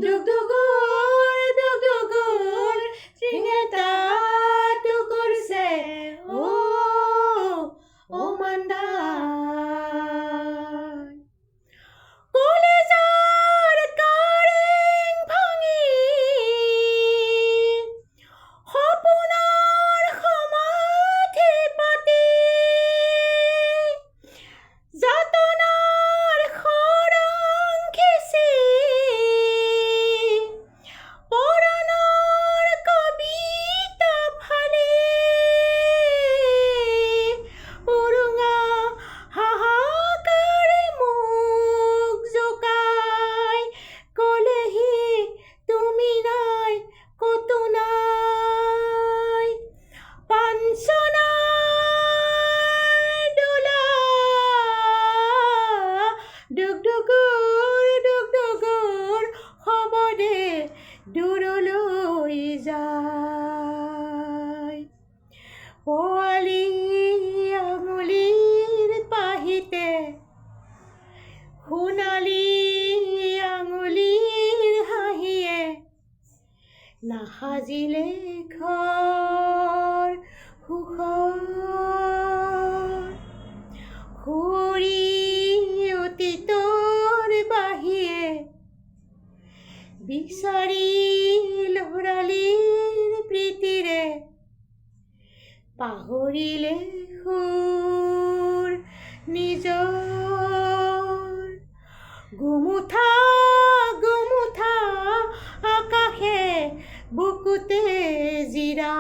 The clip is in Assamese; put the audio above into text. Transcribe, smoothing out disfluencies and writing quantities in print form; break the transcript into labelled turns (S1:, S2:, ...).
S1: দুগুৰ চিং এটা কৰিছে অ মান্দাৰ কলেজৰ কাৰেং ভাঙি সপোনৰ সমাধি পাতি যাতনাৰ খৰাং খিচি পৰাণৰ কবিতা ফালি উৰুঙা হাহাকাৰে মোক জোকাই কলেহি তুমি নাই কতো নাই পাঞ্চনাৰ দোলা দুগুৰ শবদে দূৰলৈ যায় পোৱালি আঙুলিৰ পাহিতে সোণালী আঙুলিৰ হাঁহিয়ে নাসাজিলে ঘৰ সুখৰ সুৰি অতীতৰ বাহিৰে বিচাৰি লৰালিৰ প্ৰীতিৰে পাহৰিলে সুৰ নিজৰ গুমুঠা গুমুঠা আকাশে বুকুতে জিৰা